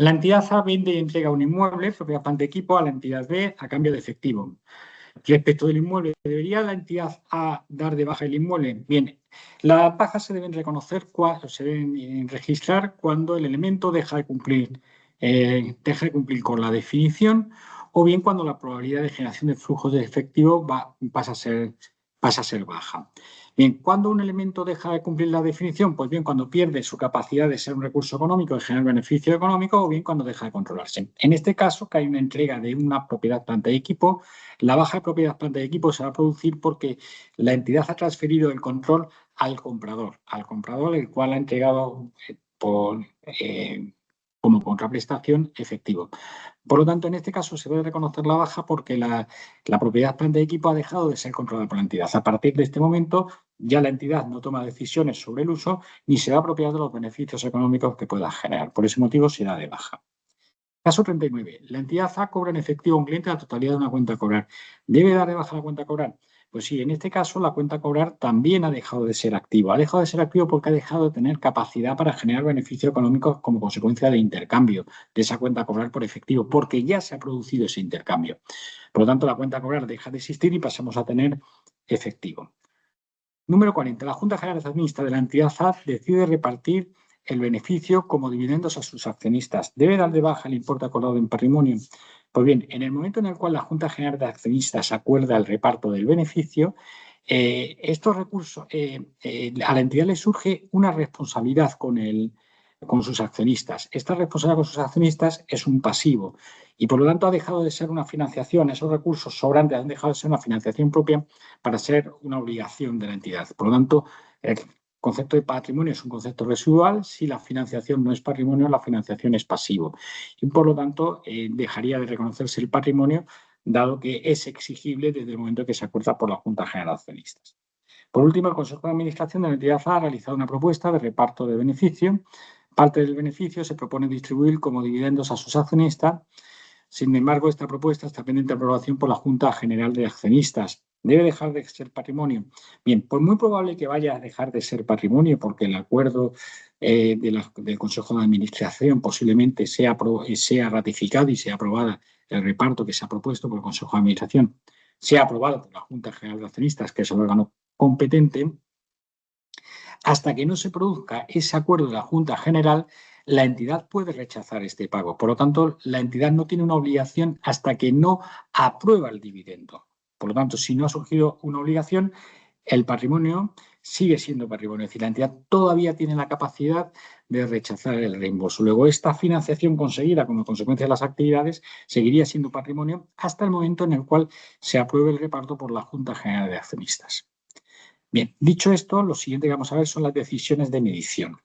La entidad A vende y entrega un inmueble, propiedad planta y equipo, a la entidad B a cambio de efectivo. Respecto del inmueble, ¿debería la entidad A dar de baja el inmueble? Bien, las bajas se deben registrar cuando el elemento deja de cumplir con la definición, o bien cuando la probabilidad de generación de flujos de efectivo pasa a ser baja. Bien, ¿cuándo un elemento deja de cumplir la definición? Pues bien, cuando pierde su capacidad de ser un recurso económico, de generar beneficio económico, o bien cuando deja de controlarse. En este caso, que hay una entrega de una propiedad, planta y equipo, la baja de propiedad, planta y equipo se va a producir porque la entidad ha transferido el control al comprador, el cual ha entregado como contraprestación efectivo. Por lo tanto, en este caso se debe reconocer la baja porque la propiedad, planta y equipo ha dejado de ser controlada por la entidad. A partir de este momento, ya la entidad no toma decisiones sobre el uso ni se va a apropiar de los beneficios económicos que pueda generar. Por ese motivo, se da de baja. Caso 39. La entidad A cobra en efectivo a un cliente la totalidad de una cuenta a cobrar. ¿Debe dar de baja la cuenta a cobrar? Pues sí, en este caso la cuenta a cobrar también ha dejado de ser activo. Ha dejado de ser activo porque ha dejado de tener capacidad para generar beneficios económicos como consecuencia de intercambio de esa cuenta a cobrar por efectivo, porque ya se ha producido ese intercambio. Por lo tanto, la cuenta a cobrar deja de existir y pasamos a tener efectivo. Número 40. La Junta General de Accionistas de la entidad A decide repartir el beneficio como dividendos a sus accionistas. ¿Debe dar de baja el importe acordado en patrimonio? Pues bien, en el momento en el cual la Junta General de Accionistas acuerda el reparto del beneficio, estos recursos, a la entidad le surge una responsabilidad con sus accionistas. Esta responsabilidad con sus accionistas es un pasivo y por lo tanto ha dejado de ser una financiación. Esos recursos sobrantes han dejado de ser una financiación propia para ser una obligación de la entidad. Por lo tanto, el concepto de patrimonio es un concepto residual. Si la financiación no es patrimonio, la financiación es pasivo. Y por lo tanto, dejaría de reconocerse el patrimonio, dado que es exigible desde el momento que se acuerda por la Junta General de Accionistas. Por último, el Consejo de Administración de la entidad A ha realizado una propuesta de reparto de beneficio. Parte del beneficio se propone distribuir como dividendos a sus accionistas. Sin embargo, esta propuesta está pendiente de aprobación por la Junta General de Accionistas. ¿Debe dejar de ser patrimonio? Bien, pues muy probable que vaya a dejar de ser patrimonio porque el acuerdo del Consejo de Administración posiblemente sea ratificado y sea aprobada el reparto que se ha propuesto por el Consejo de Administración, sea aprobado por la Junta General de Accionistas, que es el órgano competente. Hasta que no se produzca ese acuerdo de la Junta General, la entidad puede rechazar este pago. Por lo tanto, la entidad no tiene una obligación hasta que no aprueba el dividendo. Por lo tanto, si no ha surgido una obligación, el patrimonio sigue siendo patrimonio. Es decir, la entidad todavía tiene la capacidad de rechazar el reembolso. Luego, esta financiación conseguida como consecuencia de las actividades seguiría siendo patrimonio hasta el momento en el cual se apruebe el reparto por la Junta General de Accionistas. Bien, dicho esto, lo siguiente que vamos a ver son las decisiones de medición.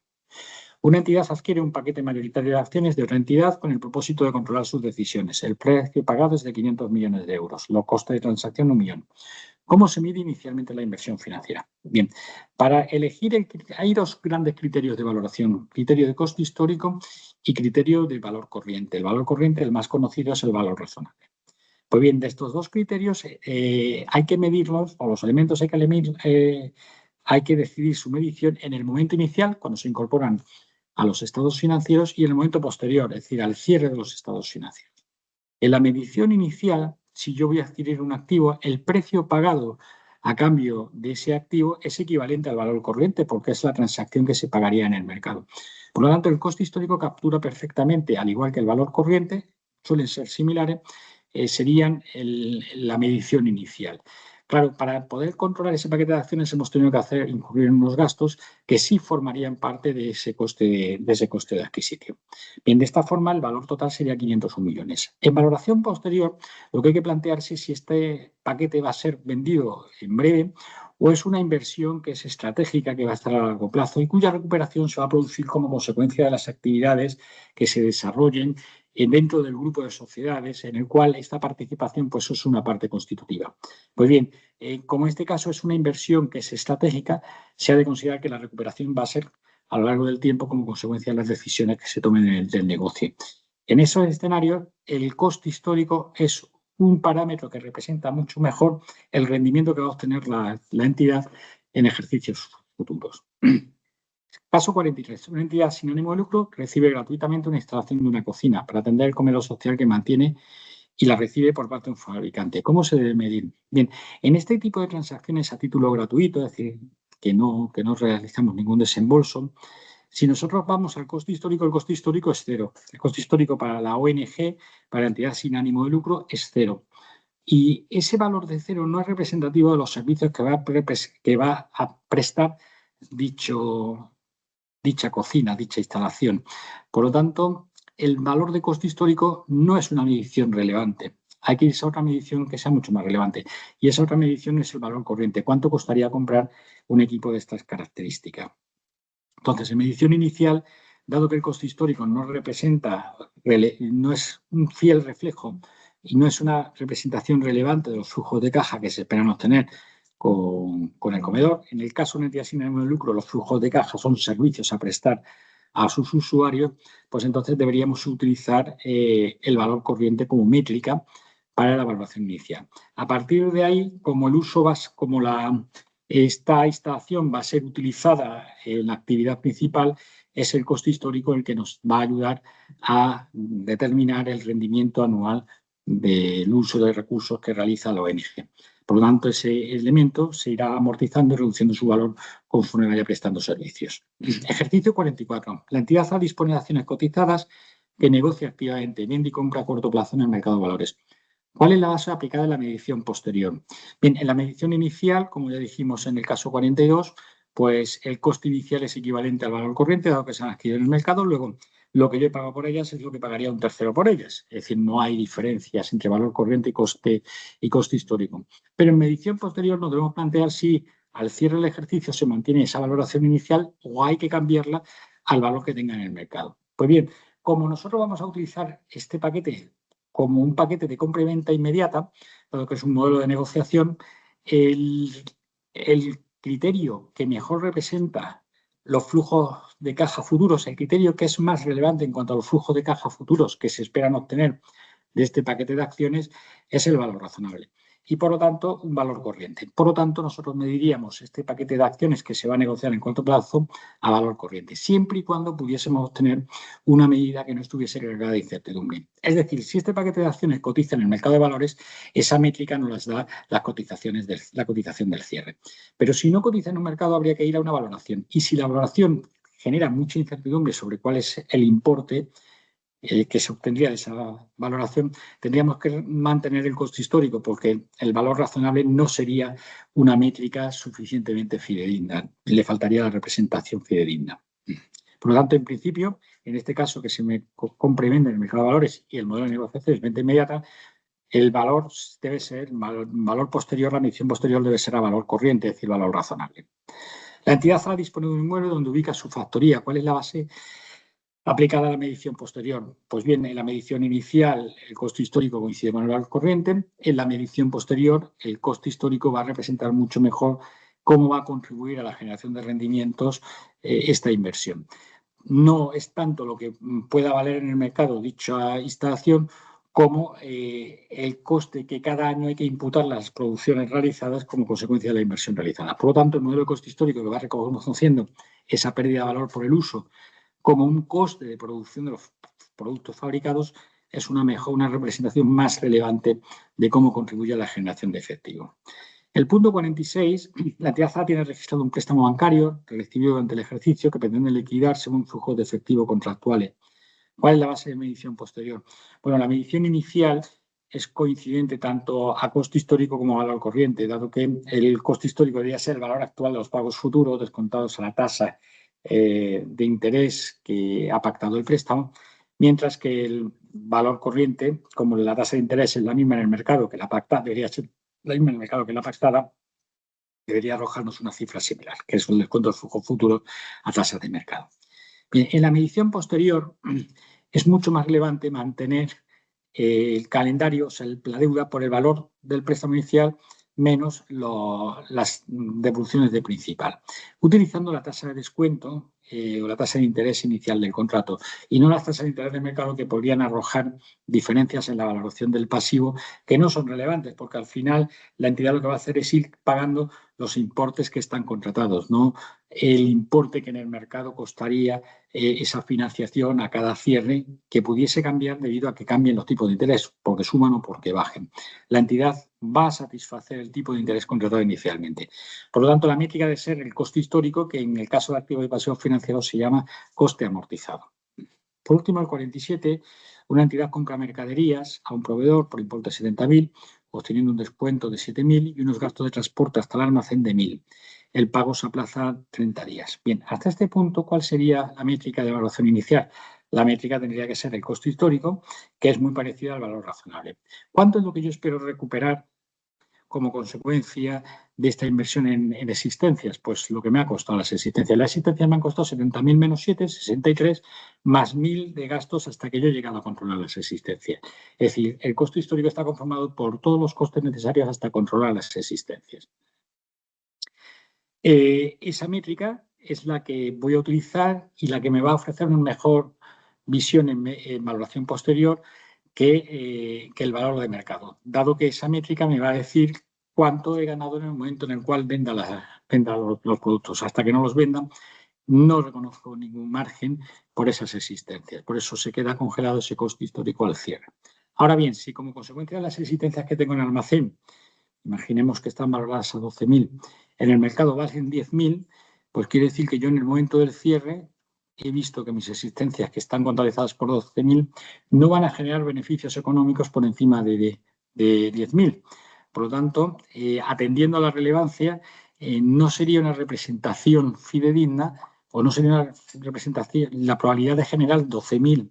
Una entidad adquiere un paquete mayoritario de acciones de otra entidad con el propósito de controlar sus decisiones. El precio pagado es de 500 millones de euros. Los costes de transacción, 1 millón. ¿Cómo se mide inicialmente la inversión financiera? Bien, para elegir hay dos grandes criterios de valoración: criterio de coste histórico y criterio de valor corriente. El valor corriente, el más conocido, es el valor razonable. Pues bien, de estos dos criterios hay que medirlos, o los elementos hay que decidir su medición en el momento inicial, cuando se incorporan a los estados financieros, y en el momento posterior, es decir, al cierre de los estados financieros. En la medición inicial, si yo voy a adquirir un activo, el precio pagado a cambio de ese activo es equivalente al valor corriente porque es la transacción que se pagaría en el mercado. Por lo tanto, el coste histórico captura perfectamente, al igual que el valor corriente, suelen ser similares, serían la medición inicial. Claro, para poder controlar ese paquete de acciones hemos tenido que incurrir en unos gastos que sí formarían parte de ese coste de adquisición. Bien, de esta forma el valor total sería 501 millones. En valoración posterior, lo que hay que plantearse es si este paquete va a ser vendido en breve o es una inversión que es estratégica, que va a estar a largo plazo y cuya recuperación se va a producir como consecuencia de las actividades que se desarrollen dentro del grupo de sociedades en el cual esta participación pues es una parte constitutiva. Pues bien, como este caso es una inversión que es estratégica, se ha de considerar que la recuperación va a ser a lo largo del tiempo como consecuencia de las decisiones que se tomen del negocio. En esos escenarios, el coste histórico es un parámetro que representa mucho mejor el rendimiento que va a obtener la entidad en ejercicios futuros. Caso 43. Una entidad sin ánimo de lucro recibe gratuitamente una instalación de una cocina para atender el comedor social que mantiene y la recibe por parte de un fabricante. ¿Cómo se debe medir? Bien, en este tipo de transacciones a título gratuito, es decir, que no realizamos ningún desembolso, si nosotros vamos al coste histórico, el coste histórico es cero. El coste histórico para la ONG, para la entidad sin ánimo de lucro, es cero. Y ese valor de cero no es representativo de los servicios que va a prestar dicha cocina, dicha instalación. Por lo tanto, el valor de coste histórico no es una medición relevante. Hay que irse a otra medición que sea mucho más relevante. Y esa otra medición es el valor corriente. ¿Cuánto costaría comprar un equipo de estas características? Entonces, en medición inicial, dado que el coste histórico no es un fiel reflejo y no es una representación relevante de los flujos de caja que se esperan obtener con el comedor, en el caso de una entidad sin ánimo de lucro, los flujos de caja son servicios a prestar a sus usuarios, pues entonces deberíamos utilizar el valor corriente como métrica para la evaluación inicial. A partir de ahí, como esta instalación va a ser utilizada en la actividad principal, es el coste histórico el que nos va a ayudar a determinar el rendimiento anual del uso de recursos que realiza la ONG. Por lo tanto, ese elemento se irá amortizando y reduciendo su valor conforme vaya prestando servicios. Ejercicio 44. La entidad A dispone de acciones cotizadas que negocia activamente, vende y compra a corto plazo en el mercado de valores. ¿Cuál es la base aplicada en la medición posterior? Bien, en la medición inicial, como ya dijimos en el caso 42, pues el coste inicial es equivalente al valor corriente, dado que se han adquirido en el mercado. Luego, lo que yo he pagado por ellas es lo que pagaría un tercero por ellas. Es decir, no hay diferencias entre valor corriente y coste histórico. Pero en medición posterior nos debemos plantear si al cierre del ejercicio se mantiene esa valoración inicial o hay que cambiarla al valor que tenga en el mercado. Pues bien, como nosotros vamos a utilizar este paquete como un paquete de compra y venta inmediata, dado que es un modelo de negociación, el criterio que mejor representa los flujos de caja futuros, el criterio que es más relevante en cuanto a los flujos de caja futuros que se esperan obtener de este paquete de acciones, es el valor razonable. Y por lo tanto, un valor corriente. Por lo tanto, nosotros mediríamos este paquete de acciones que se va a negociar en corto plazo a valor corriente, siempre y cuando pudiésemos obtener una medida que no estuviese cargada de incertidumbre. Es decir, si este paquete de acciones cotiza en el mercado de valores, esa métrica nos las da la cotización del cierre. Pero si no cotiza en un mercado, habría que ir a una valoración. Y si la valoración genera mucha incertidumbre sobre cuál es el importe que se obtendría de esa valoración, tendríamos que mantener el coste histórico porque el valor razonable no sería una métrica suficientemente fidedigna. Le faltaría la representación fidedigna. Por lo tanto, en principio, en este caso que se me compra y vende en el mercado de valores y el modelo de negociación es venta inmediata, el valor debe ser, valor posterior, la medición posterior debe ser a valor corriente, es decir, valor razonable. La entidad A dispone de un inmueble donde ubica su factoría. ¿Cuál es la base aplicada a la medición posterior? Pues bien, en la medición inicial el coste histórico coincide con el valor corriente. En la medición posterior el coste histórico va a representar mucho mejor cómo va a contribuir a la generación de rendimientos esta inversión. No es tanto lo que pueda valer en el mercado dicha instalación como el coste que cada año hay que imputar las producciones realizadas como consecuencia de la inversión realizada. Por lo tanto, el modelo de coste histórico que va reconociendo esa pérdida de valor por el uso como un coste de producción de los productos fabricados es una representación más relevante de cómo contribuye a la generación de efectivo. El punto 46, la entidad A tiene registrado un préstamo bancario recibido durante el ejercicio que pretende liquidar según flujos de efectivo contractuales. ¿Cuál es la base de medición posterior? Bueno, la medición inicial es coincidente tanto a coste histórico como a valor corriente, dado que el coste histórico debería ser el valor actual de los pagos futuros descontados a la tasa de interés que ha pactado el préstamo, mientras que el valor corriente, como la tasa de interés es la misma en el mercado que la pactada, debería ser la misma en el mercado que la pactada, debería arrojarnos una cifra similar, que es el descuento del flujo futuro a tasas de mercado. Bien, en la medición posterior es mucho más relevante mantener el calendario, o sea, la deuda por el valor del préstamo inicial menos las devoluciones de principal. Utilizando la tasa de descuento o la tasa de interés inicial del contrato, y no las tasas de interés de mercado que podrían arrojar diferencias en la valoración del pasivo que no son relevantes, porque al final la entidad lo que va a hacer es ir pagando los importes que están contratados, no el importe que en el mercado costaría esa financiación a cada cierre, que pudiese cambiar debido a que cambien los tipos de interés, porque suman o porque bajen. La entidad va a satisfacer el tipo de interés contratado inicialmente. Por lo tanto, la métrica debe ser el coste histórico, que en el caso de activos y pasivos financieros se llama coste amortizado. Por último, el 47, una entidad compra mercaderías a un proveedor por importe de 70.000, obteniendo un descuento de 7.000 y unos gastos de transporte hasta el almacén de 1.000. El pago se aplaza 30 días. Bien, hasta este punto, ¿cuál sería la métrica de evaluación inicial? La métrica tendría que ser el coste histórico, que es muy parecido al valor razonable. ¿Cuánto es lo que yo espero recuperar como consecuencia de esta inversión en existencias? Pues lo que me ha costado las existencias. Las existencias me han costado 70.000 menos 7, 63, más 1.000 de gastos hasta que yo he llegado a controlar las existencias. Es decir, el costo histórico está conformado por todos los costes necesarios hasta controlar las existencias. Esa métrica es la que voy a utilizar y la que me va a ofrecer una mejor visión en valoración posterior que el valor de mercado, dado que esa métrica me va a decir cuánto he ganado en el momento en el cual venda los productos. Hasta que no los vendan, no reconozco ningún margen por esas existencias. Por eso se queda congelado ese coste histórico al cierre. Ahora bien, si como consecuencia de las existencias que tengo en el almacén, imaginemos que están valoradas a 12.000, en el mercado valen 10.000, pues quiere decir que yo en el momento del cierre he visto que mis existencias, que están contabilizadas por 12.000, no van a generar beneficios económicos por encima de 10.000. Por lo tanto, atendiendo a la relevancia, no sería una representación fidedigna o no sería una representación, la probabilidad de generar 12.000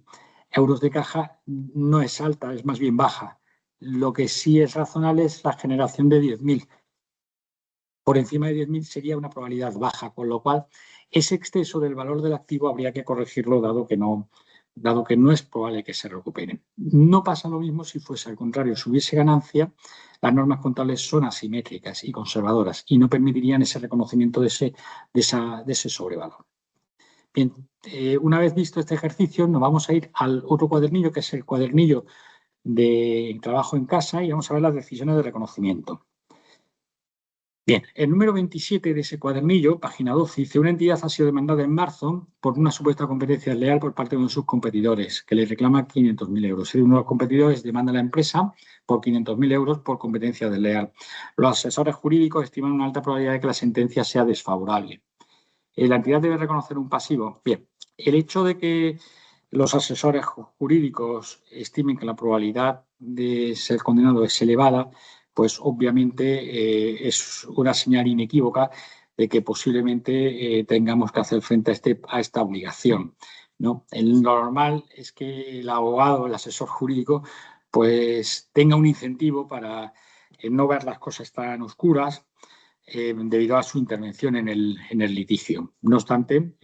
euros de caja no es alta, es más bien baja. Lo que sí es razonable es la generación de 10.000. Por encima de 10.000 sería una probabilidad baja, con lo cual ese exceso del valor del activo habría que corregirlo, dado que no es probable que se recupere. No pasa lo mismo si fuese al contrario, si hubiese ganancia. Las normas contables son asimétricas y conservadoras y no permitirían ese reconocimiento de ese sobrevalor. Bien, una vez visto este ejercicio, nos vamos a ir al otro cuadernillo, que es el cuadernillo de trabajo en casa, y vamos a ver las decisiones de reconocimiento. Bien, el número 27 de ese cuadernillo, página 12, dice: una entidad ha sido demandada en marzo por una supuesta competencia desleal por parte de uno de sus competidores, que le reclama 500.000 euros. Uno de los competidores demanda a la empresa por 500.000 euros por competencia desleal. Los asesores jurídicos estiman una alta probabilidad de que la sentencia sea desfavorable. ¿La entidad debe reconocer un pasivo? Bien, el hecho de que los asesores jurídicos estimen que la probabilidad de ser condenado es elevada, pues obviamente es una señal inequívoca de que posiblemente tengamos que hacer frente a esta obligación, ¿no? Lo normal es que el abogado, el asesor jurídico, pues tenga un incentivo para no ver las cosas tan oscuras, debido a su intervención en el litigio. No obstante,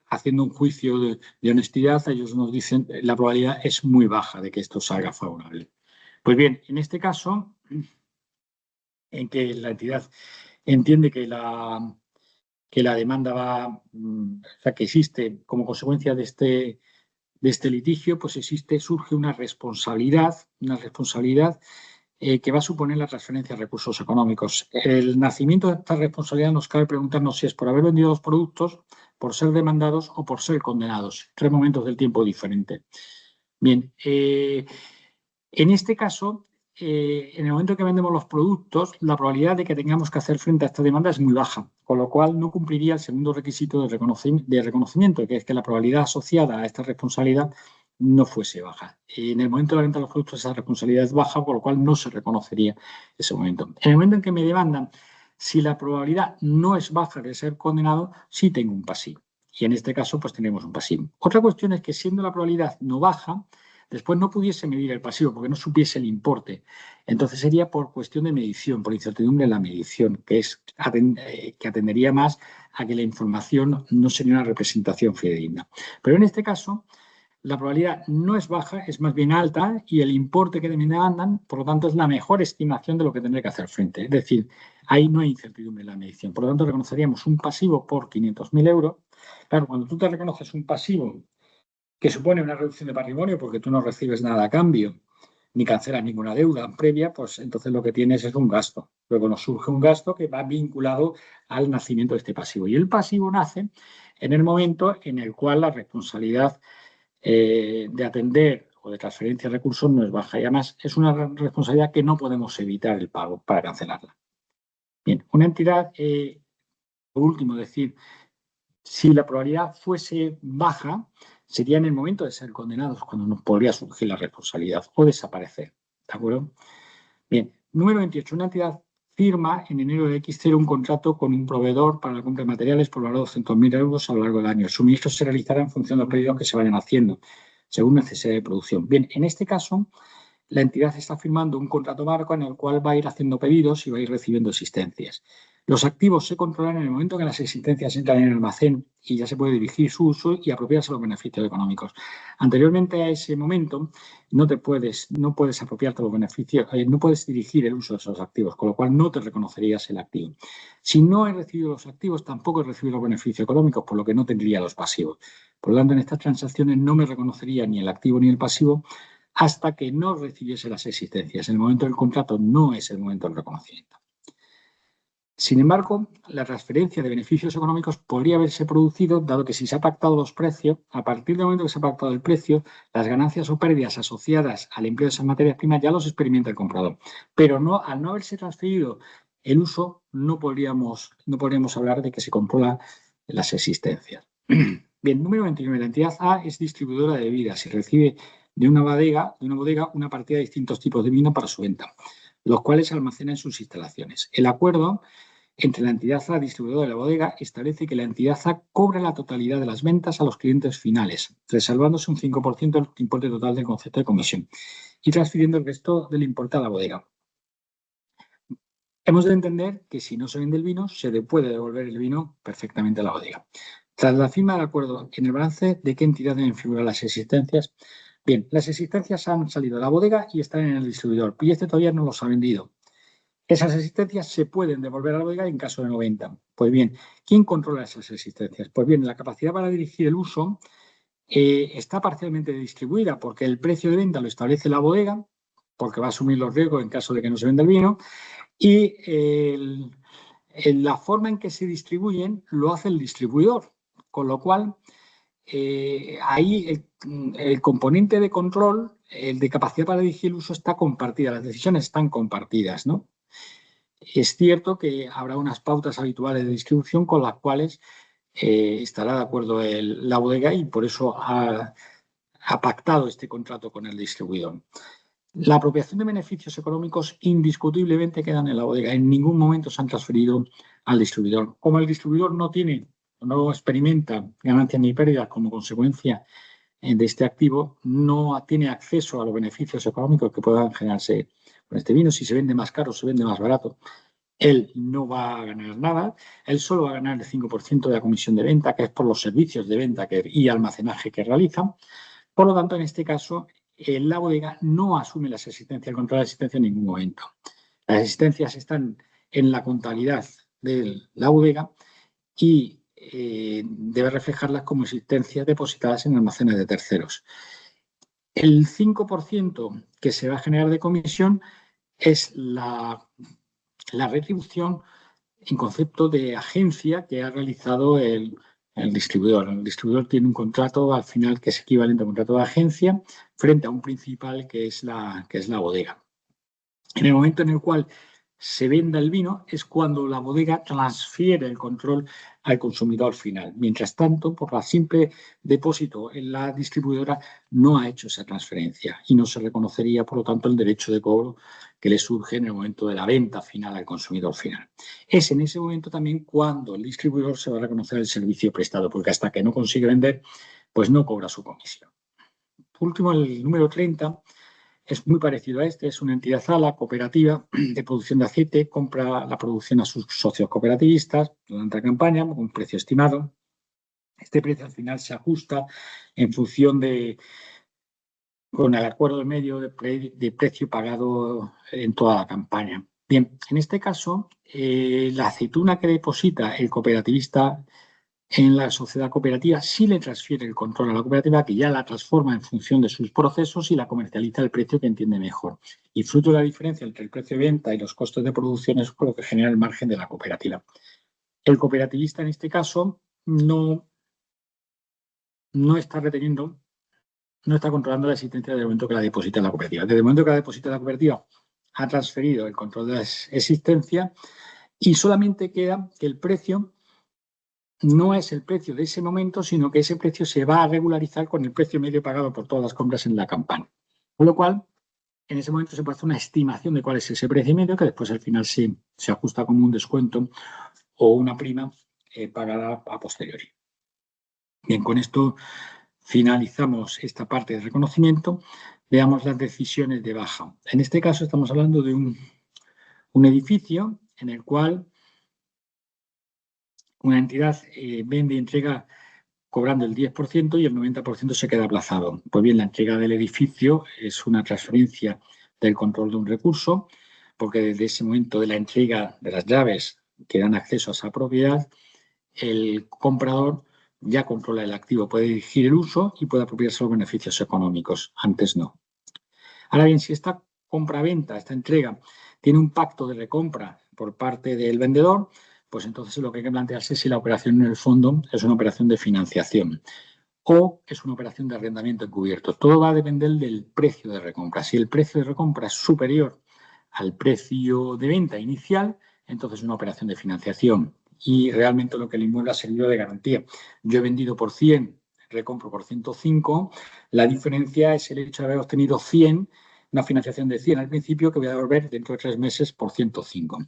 haciendo un juicio de honestidad, ellos nos dicen que la probabilidad es muy baja de que esto salga favorable. Pues bien, en este caso, en que la entidad entiende que la demanda que existe como consecuencia de este litigio, pues surge una responsabilidad que va a suponer la transferencia de recursos económicos. El nacimiento de esta responsabilidad nos cabe preguntarnos si es por haber vendido los productos, por ser demandados o por ser condenados. 3 momentos del tiempo diferentes. Bien, en este caso, en el momento en que vendemos los productos, la probabilidad de que tengamos que hacer frente a esta demanda es muy baja, con lo cual no cumpliría el segundo requisito de reconocimiento, que es que la probabilidad asociada a esta responsabilidad no fuese baja. En el momento de la venta de los productos, esa responsabilidad es baja, por lo cual no se reconocería ese momento. En el momento en que me demandan, si la probabilidad no es baja de ser condenado, sí tengo un pasivo. Y en este caso, pues tenemos un pasivo. Otra cuestión es que, siendo la probabilidad no baja, después no pudiese medir el pasivo porque no supiese el importe. Entonces sería por cuestión de medición, por incertidumbre en la medición, que atendería más a que la información no sería una representación fidedigna. Pero en este caso, la probabilidad no es baja, es más bien alta, y el importe que me demandan, por lo tanto, es la mejor estimación de lo que tendré que hacer frente. Es decir, ahí no hay incertidumbre en la medición. Por lo tanto, reconoceríamos un pasivo por 500.000 euros, Claro, cuando tú te reconoces un pasivo que supone una reducción de patrimonio porque tú no recibes nada a cambio, ni cancelas ninguna deuda previa, pues entonces lo que tienes es un gasto. Luego nos surge un gasto que va vinculado al nacimiento de este pasivo. Y el pasivo nace en el momento en el cual la responsabilidad de atender o de transferencia de recursos no es baja. Y además es una responsabilidad que no podemos evitar el pago para cancelarla. Bien, una entidad, por último, decir, si la probabilidad fuese baja, sería en el momento de ser condenados cuando nos podría surgir la responsabilidad o desaparecer. ¿De acuerdo? Bien, número 28. Una entidad firma en enero de X0 un contrato con un proveedor para la compra de materiales por valor de 200.000 euros a lo largo del año. El suministro se realizará en función de los pedidos que se vayan haciendo, según necesidad de producción. Bien, en este caso, la entidad está firmando un contrato marco en el cual va a ir haciendo pedidos y va a ir recibiendo existencias. Los activos se controlan en el momento que las existencias entran en el almacén y ya se puede dirigir su uso y apropiarse de los beneficios económicos. Anteriormente a ese momento no puedes apropiarte de los beneficios, no puedes dirigir el uso de esos activos, con lo cual no te reconocerías el activo. Si no he recibido los activos, tampoco he recibido los beneficios económicos, por lo que no tendría los pasivos. Por lo tanto, en estas transacciones no me reconocería ni el activo ni el pasivo hasta que no recibiese las existencias. El momento del contrato no es el momento del reconocimiento. Sin embargo, la transferencia de beneficios económicos podría haberse producido, dado que si se ha pactado los precios, a partir del momento que se ha pactado el precio, las ganancias o pérdidas asociadas al empleo de esas materias primas ya los experimenta el comprador. Pero no, al no haberse transferido el uso, no podríamos hablar de que se controla las existencias. Bien, número 29. La entidad A es distribuidora de bebidas y recibe de una bodega una partida de distintos tipos de vino para su venta, los cuales almacena en sus instalaciones. El acuerdo entre la entidad A, distribuidora de la bodega, establece que la entidad A cobra la totalidad de las ventas a los clientes finales, reservándose un 5% del importe total del concepto de comisión y transfiriendo el resto del importe a la bodega. Hemos de entender que si no se vende el vino, se le puede devolver el vino perfectamente a la bodega. Tras la firma del acuerdo en el balance, ¿de qué entidad deben figurar las existencias? Bien, las existencias han salido de la bodega y están en el distribuidor, y este todavía no los ha vendido. Esas existencias se pueden devolver a la bodega en caso de no venta. Pues bien, ¿quién controla esas existencias? Pues bien, la capacidad para dirigir el uso está parcialmente distribuida porque el precio de venta lo establece la bodega, porque va a asumir los riesgos en caso de que no se venda el vino, y la forma en que se distribuyen lo hace el distribuidor, con lo cual ahí el componente de control, el de capacidad para dirigir el uso está compartida, las decisiones están compartidas, ¿no? Es cierto que habrá unas pautas habituales de distribución con las cuales estará de acuerdo la bodega y por eso ha pactado este contrato con el distribuidor. La apropiación de beneficios económicos indiscutiblemente quedan en la bodega. En ningún momento se han transferido al distribuidor. Como el distribuidor no experimenta ganancias ni pérdidas como consecuencia de este activo, no tiene acceso a los beneficios económicos que puedan generarse con este vino. Si se vende más caro, se vende más barato, él no va a ganar nada, él solo va a ganar el 5% de la comisión de venta, que es por los servicios de venta y almacenaje que realiza. Por lo tanto, en este caso, la bodega no asume las existencias, el control de la existencia en ningún momento. Las existencias están en la contabilidad de la bodega y debe reflejarlas como existencias depositadas en almacenes de terceros. El 5% que se va a generar de comisión es la retribución en concepto de agencia que ha realizado el distribuidor. El distribuidor tiene un contrato al final que es equivalente a un contrato de agencia frente a un principal que es la bodega. En el momento en el cual se venda el vino es cuando la bodega transfiere el control al consumidor final. Mientras tanto, por la simple depósito en la distribuidora no ha hecho esa transferencia y no se reconocería, por lo tanto, el derecho de cobro que le surge en el momento de la venta final al consumidor final. Es en ese momento también cuando el distribuidor se va a reconocer el servicio prestado, porque hasta que no consigue vender, pues no cobra su comisión. Por último, el número 30 es muy parecido a este, es una entidad ALA cooperativa de producción de aceite, compra la producción a sus socios cooperativistas durante la campaña con un precio estimado. Este precio al final se ajusta en función con el acuerdo medio de precio pagado en toda la campaña. Bien, en este caso, la aceituna que deposita el cooperativista En la sociedad cooperativa sí le transfiere el control a la cooperativa, que ya la transforma en función de sus procesos y la comercializa al precio que entiende mejor. Y fruto de la diferencia entre el precio de venta y los costos de producción es lo que genera el margen de la cooperativa. El cooperativista en este caso no está reteniendo, no está controlando la existencia desde el momento que la deposita en la cooperativa. Desde el momento que la deposita en la cooperativa ha transferido el control de la existencia y solamente queda que el precio no es el precio de ese momento, sino que ese precio se va a regularizar con el precio medio pagado por todas las compras en la campaña. Con lo cual, en ese momento se puede hacer una estimación de cuál es ese precio medio, que después al final se ajusta como un descuento o una prima pagada a posteriori. Bien, con esto finalizamos esta parte de reconocimiento. Veamos las decisiones de baja. En este caso estamos hablando de un edificio en el cual una entidad vende y entrega cobrando el 10% y el 90% se queda aplazado. Pues bien, la entrega del edificio es una transferencia del control de un recurso, porque desde ese momento de la entrega de las llaves que dan acceso a esa propiedad, el comprador ya controla el activo, puede dirigir el uso y puede apropiarse los beneficios económicos. Antes no. Ahora bien, si esta compra-venta, esta entrega, tiene un pacto de recompra por parte del vendedor, pues entonces lo que hay que plantearse es si la operación en el fondo es una operación de financiación o es una operación de arrendamiento encubierto. Todo va a depender del precio de recompra. Si el precio de recompra es superior al precio de venta inicial, entonces es una operación de financiación y realmente lo que el inmueble ha servido de garantía. Yo he vendido por 100, recompro por 105, la diferencia es el hecho de haber obtenido 100, una financiación de 100 al principio que voy a devolver dentro de 3 meses por 105.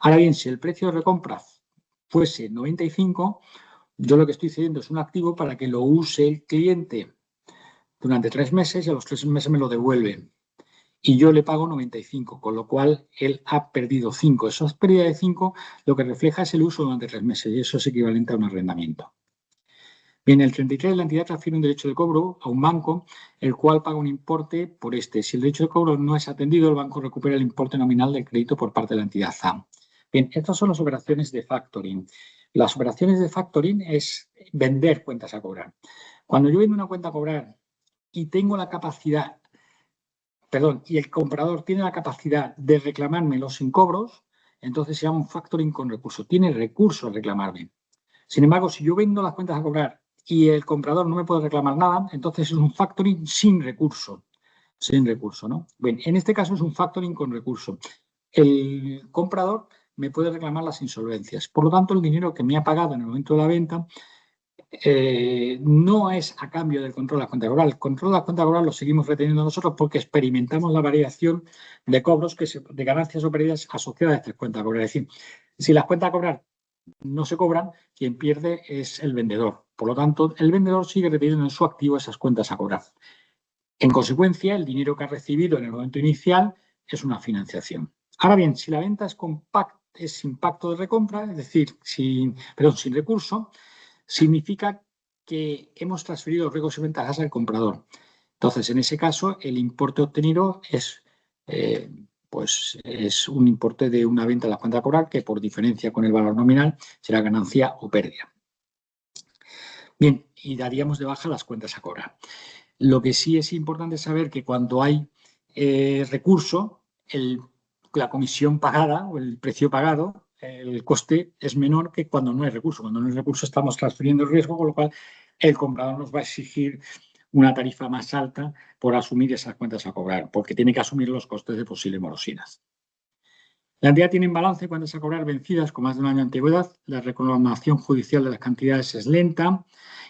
Ahora bien, si el precio de recompra fuese 95, yo lo que estoy cediendo es un activo para que lo use el cliente durante 3 meses y a los 3 meses me lo devuelve. Y yo le pago 95, con lo cual él ha perdido 5. Esa pérdida de 5 lo que refleja es el uso durante 3 meses y eso es equivalente a un arrendamiento. Bien, el 33, la entidad transfiere un derecho de cobro a un banco, el cual paga un importe por este. Si el derecho de cobro no es atendido, el banco recupera el importe nominal del crédito por parte de la entidad ZAM. Bien, estas son las operaciones de factoring. Las operaciones de factoring es vender cuentas a cobrar. Cuando yo vendo una cuenta a cobrar y tengo la capacidad, y el comprador tiene la capacidad de reclamarme los incobros, entonces se llama un factoring con recurso. Tiene recurso a reclamarme. Sin embargo, si yo vendo las cuentas a cobrar y el comprador no me puede reclamar nada, entonces es un factoring sin recurso. Sin recurso, ¿no? Bien, en este caso es un factoring con recurso. El comprador me puede reclamar las insolvencias. Por lo tanto, el dinero que me ha pagado en el momento de la venta no es a cambio del control de la cuenta de cobrar. El control de la cuenta de cobrar lo seguimos reteniendo nosotros porque experimentamos la variación de cobros, de ganancias o pérdidas asociadas a estas cuentas de cobrar. Es decir, si las cuentas de cobrar no se cobran, quien pierde es el vendedor. Por lo tanto, el vendedor sigue reteniendo en su activo esas cuentas a cobrar. En consecuencia, el dinero que ha recibido en el momento inicial es una financiación. Ahora bien, si la venta es sin pacto de recompra, es decir, sin recurso, significa que hemos transferido riesgos y ventajas al comprador. Entonces, en ese caso, el importe obtenido es un importe de una venta de la cuenta a cobrar que por diferencia con el valor nominal será ganancia o pérdida. Bien, y daríamos de baja las cuentas a cobrar. Lo que sí es importante saber que cuando hay recurso, la comisión pagada o el precio pagado, el coste es menor que cuando no hay recurso. Cuando no hay recurso estamos transfiriendo el riesgo, con lo cual el comprador nos va a exigir una tarifa más alta por asumir esas cuentas a cobrar, porque tiene que asumir los costes de posible morosidad. La entidad tiene en balance cuentas a cobrar vencidas con más de un año de antigüedad. La reclamación judicial de las cantidades es lenta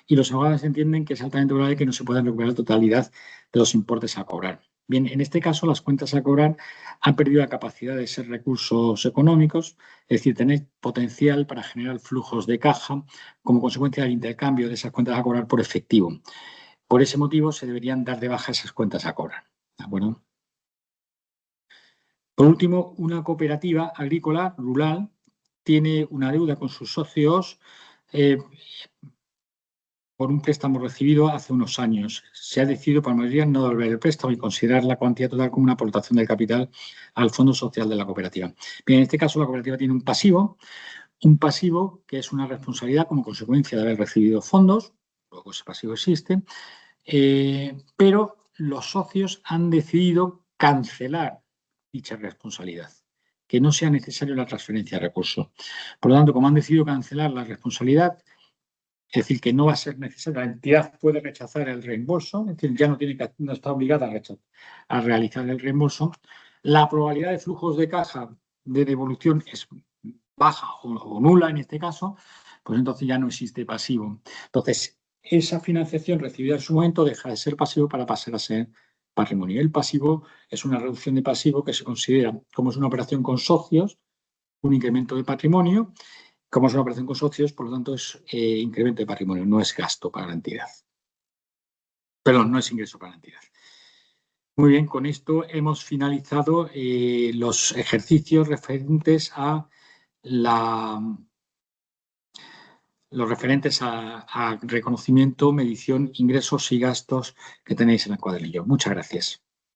y los abogados entienden que es altamente probable que no se puedan recuperar la totalidad de los importes a cobrar. Bien, en este caso, las cuentas a cobrar han perdido la capacidad de ser recursos económicos, es decir, tener potencial para generar flujos de caja como consecuencia del intercambio de esas cuentas a cobrar por efectivo. Por ese motivo, se deberían dar de baja esas cuentas a cobrar. ¿De acuerdo? Por último, una cooperativa agrícola rural tiene una deuda con sus socios por un préstamo recibido hace unos años. Se ha decidido por mayoría no devolver el préstamo y considerar la cuantía total como una aportación del capital al Fondo Social de la cooperativa. Bien, en este caso la cooperativa tiene un pasivo un pasivo que es una responsabilidad como consecuencia de haber recibido fondos, luego ese pasivo existe, pero los socios han decidido cancelar dicha responsabilidad, que no sea necesaria la transferencia de recursos. Por lo tanto, como han decidido cancelar la responsabilidad, es decir, que no va a ser necesaria, la entidad puede rechazar el reembolso, es decir, ya no está obligada a realizar el reembolso, la probabilidad de flujos de caja de devolución es baja o nula en este caso, pues entonces ya no existe pasivo. Entonces, esa financiación recibida en su momento deja de ser pasivo para pasar a ser patrimonio. El pasivo es una reducción de pasivo que se considera como es una operación con socios, un incremento de patrimonio. Como es una operación con socios, por lo tanto es incremento de patrimonio, no es gasto para la entidad. Perdón, no es ingreso para la entidad. Muy bien, con esto hemos finalizado los ejercicios referentes a reconocimiento, medición, ingresos y gastos que tenéis en el cuadernillo. Muchas gracias.